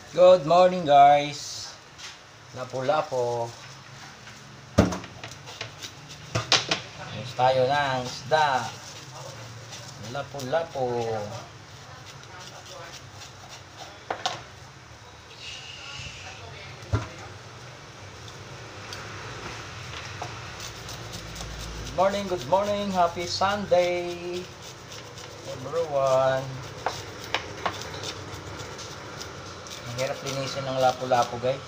Good morning guys. Lapo-lapo. Ayos tayo ng isda. Lapo-lapo. Good morning. Happy Sunday everyone. Mahirap linisin ng lapo-lapo guys.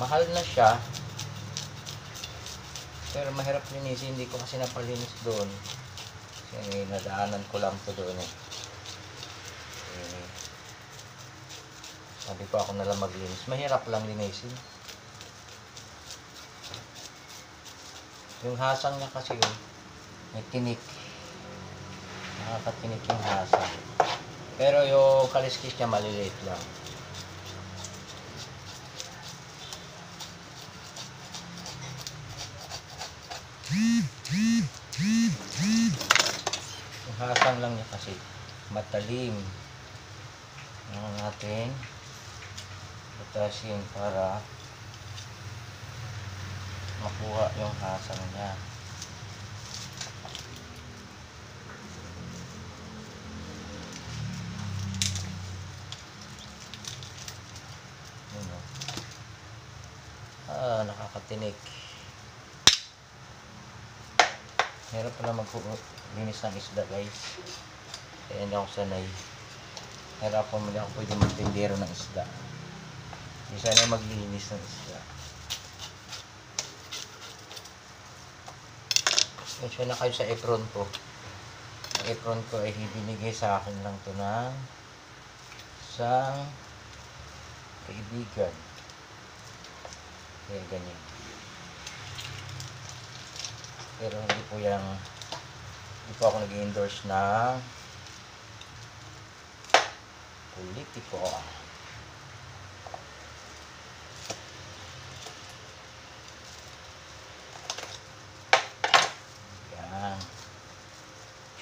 Mahal na siya. Pero mahirap linisin. Hindi ko kasi napalinis doon. Kasi nadaanan ko lang to doon eh. Sabi ko ako nalang maglinis. Mahirap lang linisin. Yung hasang niya kasi yun, may tinik. Nakakatinik yung hasang. Pero yung kaliskis niya maliliit lang. Yung hasang lang niya kasi matalim. Ano natin butasin para makuha yung hasang niya. Nakakatinik. Meron pala maglinis ng isda guys. Kaya hindi ako sanay. Hirapan mo lang ako pwede magtindero ng isda. Hindi sanay maglinis ng isda. Pasensya na kayo sa apron ko. Ang apron ko ay binigay sa akin lang to ng isang kaibigan. Kaya ganyan. Pero hindi po ako nag-endorse ng politiko. Yan.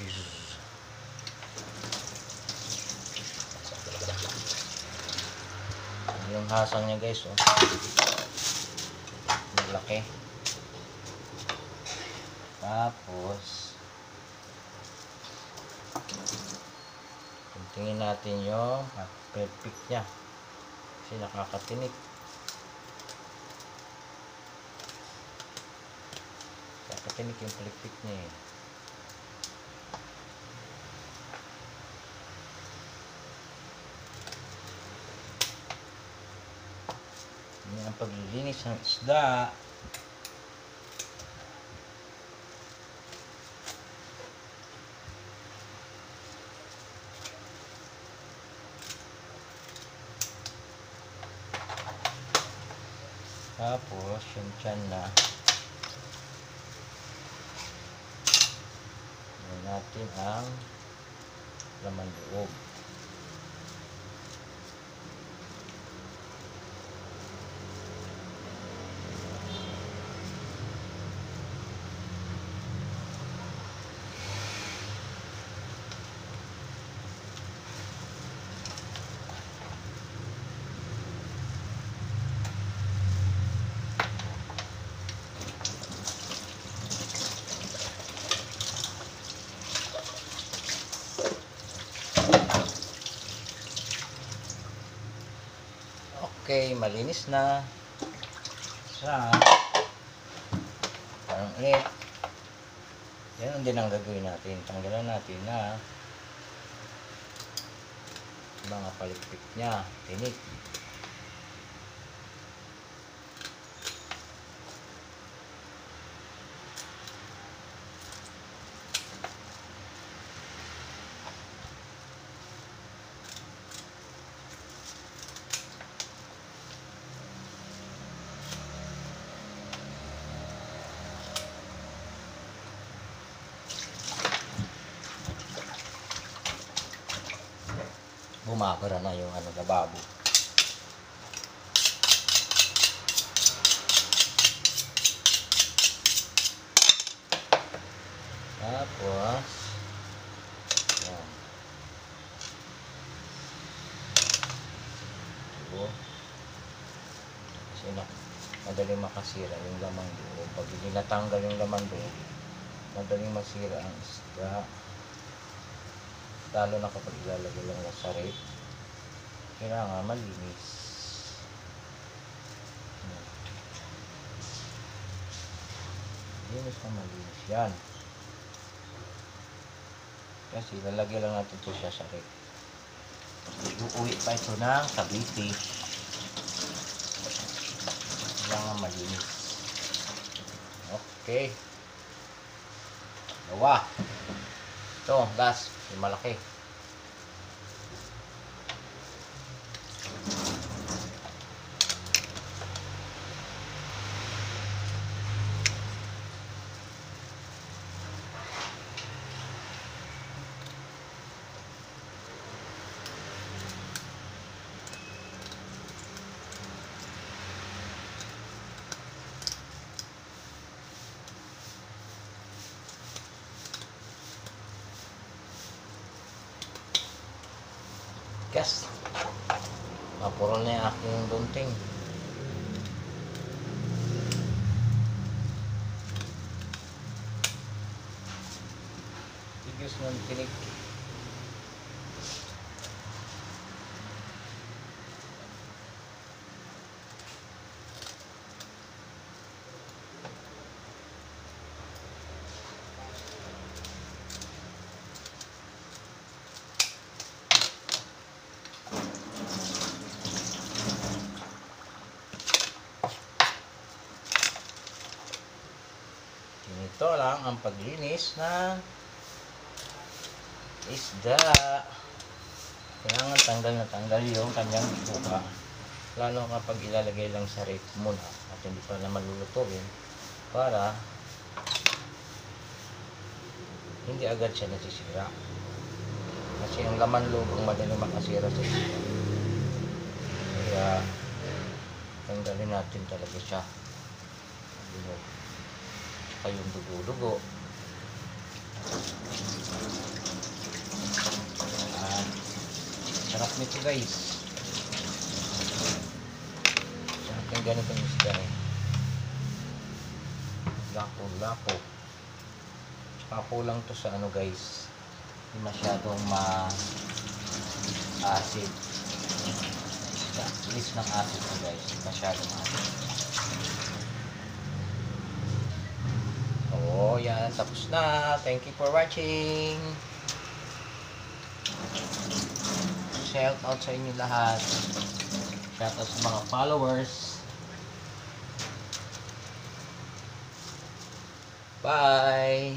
Jesus. Yung hasang niya guys, oh. Malaki. Tapos tingin natin yung perfect niya kasi nakakatinik. Nakakatinik yung perfect niya eh. Yan ang paglilinis ng isda. Tapos, yung tiyan na natin ang laman loob. Okay, malinis na. Sa parang ulit. Yan din ang gagawin natin. Tanggalan natin na mga palikpik niya. Tinik. Bumabara na yung lababo. Tapos yan. madaling makasira yung lamang loob. Pag hindi natanggal yung lamang loob, madaling masira ang isda. Lalo na kapag ilalagay lang sa rep, kailangan malinis. Linis na malinis yan. Kasi ilalagay lang natin ito siya sa rep. Uuwi pa ito ng Cavite. Kailangan malinis. Okay. Dalawa. Ito, last. Yung malaki. Gas. Mapurol na yung aking dunting. Tigis ng tinig. Ito lang ang paglinis ng isda. Kailangan tanggal na tanggal yung kanyang buka. Lalo kapag ilalagay lang sa rep muna at hindi pa na malulutuin para hindi agad siya nasisira. Kasi ang laman loob ang madaling makasira sa isda. Kaya tanggalin natin talaga siya. Yung dugo-dugo. Sarap nito guys. Sarap yung ganitong isda eh. Lako-lako. Tsaka kulang to sa ano guys. Hindi masyadong ma-acid. Ilis ng acid to guys. Masyadong acid. Oh, yan. Tapos na. Thank you for watching. Shout out sa inyo lahat. Shout out sa mga followers. Bye!